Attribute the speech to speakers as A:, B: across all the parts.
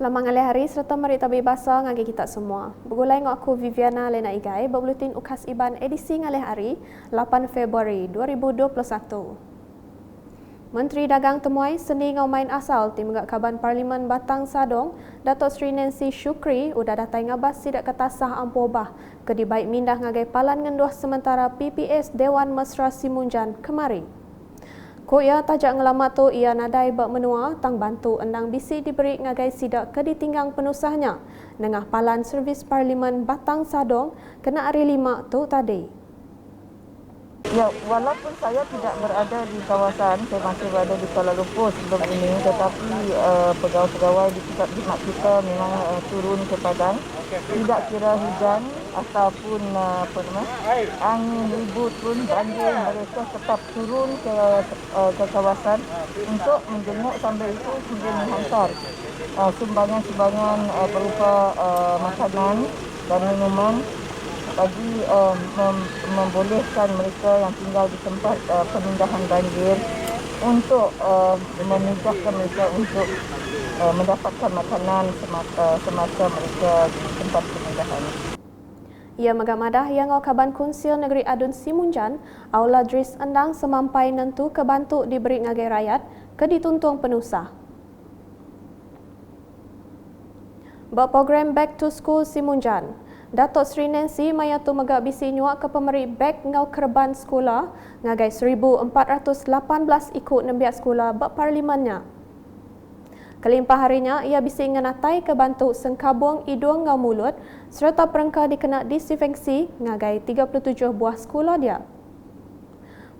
A: Selamat ngalih hari serta mari tabi bahasa ngagi kita semua. Begulai ngok aku Viviana Lena Igai berbulutin ukas iban edisi ngalih hari 8 Februari 2021. Menteri Dagang Temuai Seni Ngau Main Asal Tim Kaban Parlimen Batang Sadong, Datuk Seri Nancy Shukri udah datai ngabas sidak ketasah ampobah ke dibaik mindah ngagai palan ngenduh sementara PPS Dewan Mesra Simunjan kemari. Ko ia tajak ngelamat tu ia nadai bak menua tang bantu endang bisi diberi ngagai sidak ke ditinggang penusahnya nengah palan servis Parlimen Batang Sadong kena hari 5 tu tadi.
B: Ya, walaupun saya tidak berada di kawasan, saya masih berada di Kuala Lumpur sebelum ini, tetapi pegawai-pegawai di pusat khidmat kita memang turun ke padang. Tidak kira hujan ataupun angin ribut pun banjir, mereka tetap turun ke kawasan untuk menjenguk sambil itu kemudian menghantar sumbangan-sumbangan berupa makanan dan minuman bagi membolehkan mereka yang tinggal di tempat pemindahan banjir untuk memudahkan mereka untuk mendapatkan makanan semasa mereka di tempat pemindahan.
A: Ia megamadah yang Kaban Kunsil Negeri Adun Simunjan, Aula Dris Endang semampai nentu kebantu diberi ngagai rakyat ke dituntung penusah. Program Back to School Simunjan, Datuk Seri Nancy Mayatu megak bisi nyuak ke pemeri beg ngau kerban sekolah ngagai 1,418 ikut nembiak sekolah bak parlimennya. Kelimpah harinya ia bisi ngenatai ke bantu sengkabung hidung ngau mulut serta perengka dikena disinfeksi ngagai 37 buah sekolah dia.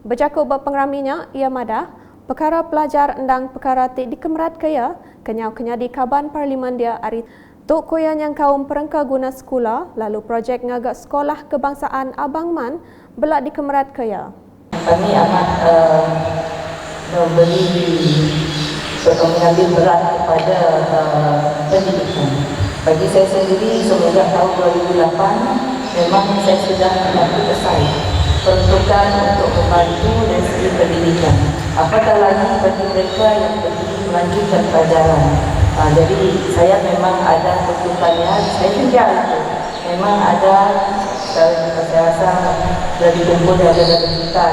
A: Berjakut bak pengraminya ia madah perkara pelajar endang perkara tik dikemerat kaya kenyau-kenya di kaban parlimen dia hari Tuk Koyan yang kaum perengka guna sekolah, lalu projek ngagak sekolah kebangsaan Abang Man belak di Kemerat Kaya.
B: Kami amat mengambil berat kepada pendidikan. Bagi saya sendiri, semenjak tahun 2008, memang saya sudah mengambil selesai peruntukan untuk membantu dari segi pendidikan. Apatah lagi bagi mereka yang pergi melanjutkan pelajaran. Jadi saya memang ada peruntukannya, saya tinggal itu. Memang ada, saya rasa dari kumpul ada berjuta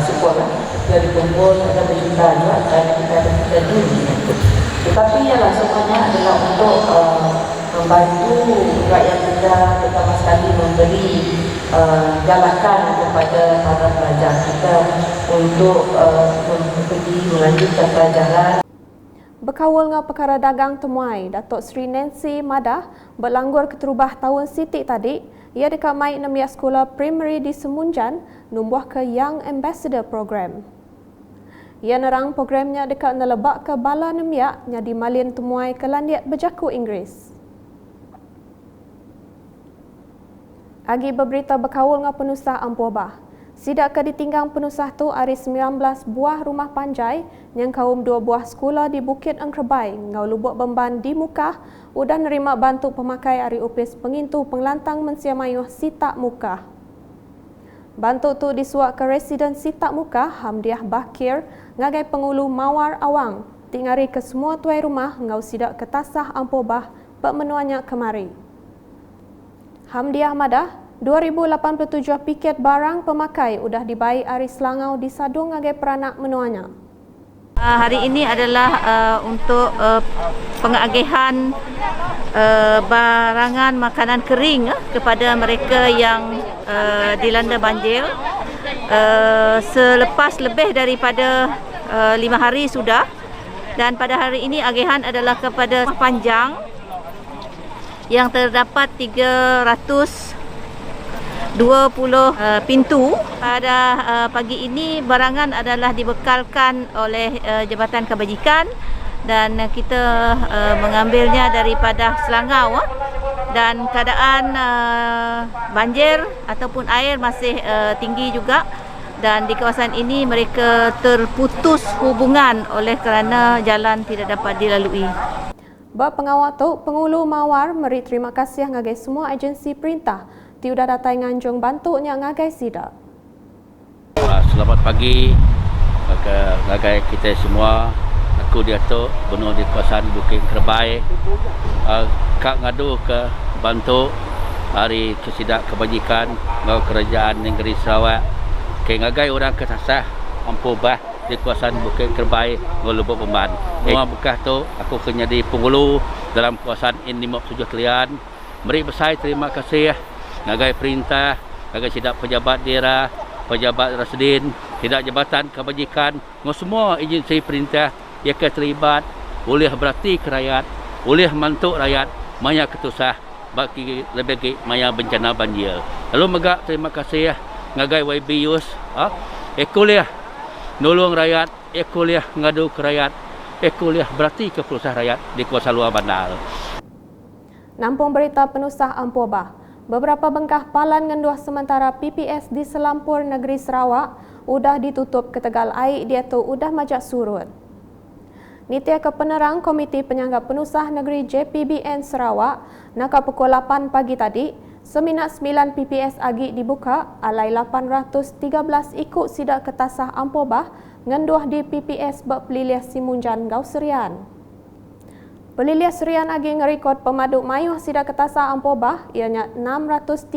B: sekolah, dari kumpul ada berjuta juga kerana kita ada kita dulu. Tetapi ialah semuanya adalah untuk membantu rakyat kita, terutama sekali memberi galakan kepada para pelajar kita untuk pergi melanjutkan pelajaran.
A: Berkawal ngau perkara dagang Temuai, Datuk Seri Nancy Madah berlanggur keterubah tahun sitik tadi, ia dekat mai nembiak sekolah primary di Semunjan numbuh ke Young Ambassador Program. Ia nerang programnya dekat nelebak ke bala nembiak nya di Malin Temuai ke landiat berjaku Inggeris. Agi berberita berkawal ngau penusah Ampobah. Sidak ke ditinggang penusah tu hari 19 buah rumah panjai yang kaum 2 buah sekolah di Bukit Engkerbai ngau lubuk Bemban di Mukah udah nerima bantu pemakai hari upis pengintu penglantang mensiamayuh Sitak Mukah. Bantu tu disuak ke residen Sitak Mukah Hamdiah Bakir ngagai pengulu Mawar Awang tingari ke semua tuai rumah ngau sidak ke tasah Ampobah bak menuanya kemari. Hamdiah madah 2087 piket barang pemakai udah dibaik hari Selangau di Sadung ngagai peranak menuanya.
C: Hari ini adalah untuk pengagihan barangan makanan kering kepada mereka yang dilanda banjir. Selepas lebih daripada 5 hari sudah, dan pada hari ini agihan adalah kepada panjang yang terdapat 320 pintu. Pada pagi ini barangan adalah dibekalkan oleh Jabatan Kebajikan dan kita mengambilnya daripada Selangau, dan keadaan banjir ataupun air masih tinggi juga, dan di kawasan ini mereka terputus hubungan oleh kerana jalan tidak dapat dilalui.
A: Bak pengawal tu, Pengulu Mawar meri terima kasih ngagai semua agensi perintah tiudah datai nganjung bantunya ngagai sidak.
D: Selamat pagi ngagai kita semua iku dia tu benar di kawasan Bukit Kerbai. Kak ngadu ke bantu hari kesidak kebajikan ngau kerajaan negeri Sarawak. Ke ngagai orang kesasah ampu bah di kawasan Bukit Kerbai ngau Lubuk Pemban. Rumah bekah tu aku kena di penghulu dalam kawasan ini 57 talian. Beri besar terima kasih ngagai perintah, ngagai sidak pejabat daerah, pejabat Rasdin, tidak jabatan kebajikan, semua agensi perintah yang terlibat boleh berarti ke rakyat, boleh mantuk rakyat, maya ketusah bagi lebih maya bencana banjir. Lalu megak terima kasih ngagai YB Yus, ekuliah nolong rakyat, ekuliah ngadu ke rakyat, ekuliah berarti ke pelusah rakyat di kawasan luar bandar.
A: Nampung berita penusah Ampua Bah. Beberapa bengkah palan ngenduh sementara PPS di Selampur Negeri Sarawak udah ditutup ke Tegal air dia tu udah majak surut. Nitia Kepenerang Komiti Penyanggap Penusah Negeri JPBN Sarawak nak pukul 8 pagi tadi, seminat 9 PPS agi dibuka alai 813 ikut sidak ketasah Ampua Bah ngenduh di PPS Berpeliliah Simunjan Gau Serian. Peliliah Serian agi ngerekod pemaduk mayuh sidak ketasah Ampua Bah ianya 638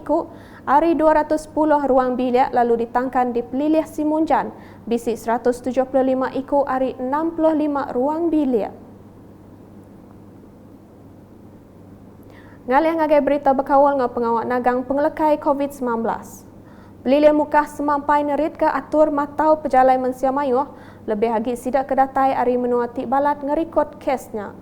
A: ikut, hari 210 ruang bilik lalu ditangkan di Peliliah Simunjan, bisi 175 ikut, hari 65 ruang bilik. Ngalih ngagai berita berkawal ngau pengawal nagang pengelekai COVID-19. Peliliah mukah semampai nerit ke atur matau pejalai mensia mayuh, lebih lagi sidak kedatai hari menua tik balat ngerekod kesnya.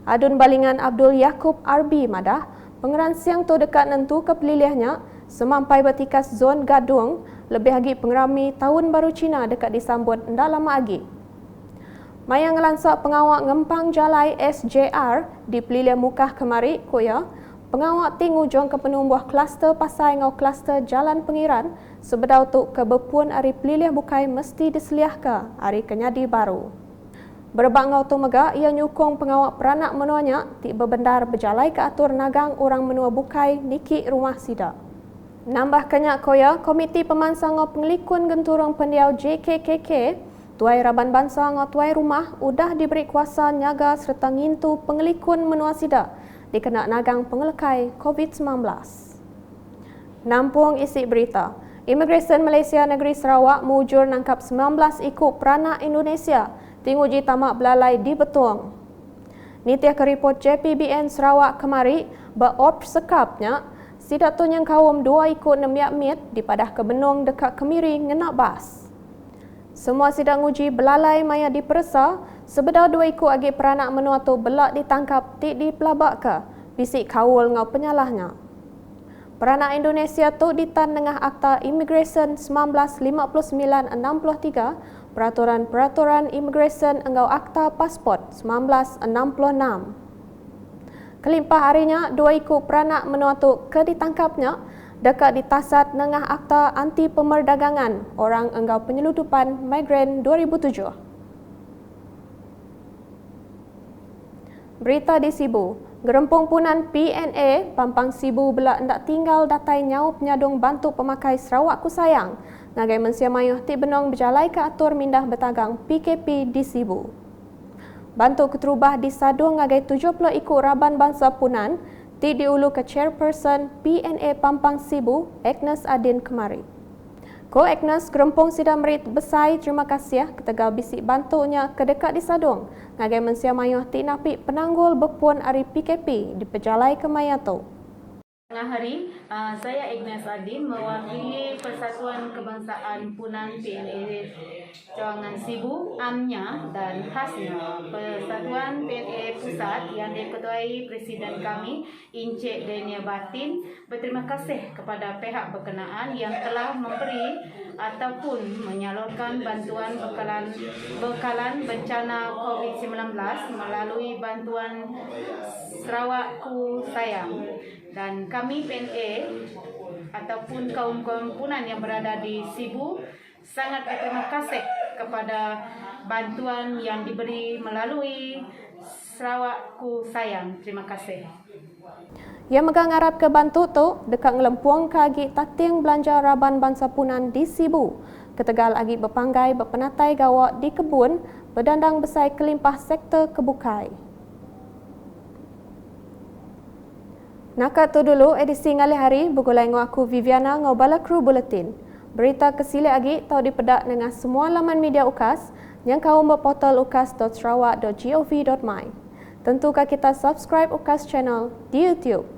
A: Adun balingan Abdul Yaakob RB Madah, pengeran siang tu dekat nentu ke peliliahnya, semampai bertikas zon Gadung, lebih lagi pengerami tahun baru Cina dekat disambut ndak lama lagi. Mayang ngelansak pengawak ngempang jalai SJR di peliliah mukah kemari, koya, pengawak tinggu jong ke penumbuh kluster pasai ngau kluster jalan pengiran, sebedau tu kebepun hari peliliah bukai mesti diseliah ke hari kenyadi baru. Berbak ngau tu mega, ia nyukung pengawak peranak menuanya tik berbendar berjalai ke atur nagang orang menua bukai niki rumah sidak. Nambah kenyak koya, Komiti Pemansang ngau Pengelikun Genturong Pendiau JKKK, Tuai Raban Bangsa ngau tuai rumah udah diberi kuasa nyaga serta ngintu pengelikun menua sidak dikena nagang pengelekai COVID-19. Nampung isi berita. Imigresen Malaysia Negeri Sarawak mujur nangkap 19 ikut peranak Indonesia tinguji tamak belalai di Betuang. Nitiah ke report JPBN Sarawak kemari berop sekapnya sidak tu yang kawum 2 ikut 6 mit di padah kebenung dekat Kemiri ngenak bas. Semua sidak nguji belalai maya diperesa sebedau 2 ikut agi peranak menua tu belak ditangkap tik di pelabak ke bisik kawul ngau penyalahnya. Peranak Indonesia tu ditan dengan Akta Imigresen 1959-63, Peraturan Imigresen engau Akta Pasport 1966. Kelimpah harinya 2 ikut peranak menua tu ke ditangkapnya dekat ditasat dengan Akta Anti Pemerdagangan Orang Enggau Penyeludupan Migran 2007. Berita di Sibu. Gerempung punan PNA, Pampang Sibu belak ndak tinggal datai nyau penyadung bantu pemakai Sarawak Ku Sayang. Ngagai mensia mayuh ti benong berjalai ke atur mindah bertagang PKP di Sibu. Bantu keterubah di Sadung ngagai 70 ikut Raban Bangsa Punan, ti diulu ke Chairperson PNA Pampang Sibu, Agnes Adin kemari. Ko Agnes gerempung sida merit besai terima kasih ketegal bisik bantunya ke dekat di Sadung. Ngagai mensia mayuh ti napi penanggul bepun ari PKP di pejalai ke Mayato.
E: Tengah hari, saya Agnes Adin mewakili Persatuan Kebangsaan Punan PNA Cawangan Sibu, amnya dan khasnya Persatuan PNA Pusat yang diketuai Presiden kami, Encik Daniel Batin, berterima kasih kepada pihak berkenaan yang telah memberi ataupun menyalurkan bantuan bekalan bencana COVID-19 melalui bantuan Sarawak Ku Sayang. Dan kami PNA ataupun kaum-kaum Punan yang berada di Sibu sangat berterima kasih kepada bantuan yang diberi melalui Sarawak Ku Sayang. Terima kasih.
A: Yang megang arab ke bantu tu dekat ngelempuang kagi tating belanja Raban Bangsa Punan di Sibu. Ketegal agi berpanggai berpenatai gawak di kebun berdandang besar kelimpah sektor kebukai. Nakat tu dulu edisi ngali hari bergulai dengan aku Viviana ngau bala kru buletin. Berita kesili agi tahu dipedak dengan semua laman media UKAS yang kau berportal ukas.sarawak.gov.my. Tentukah kita subscribe UKAS channel di YouTube.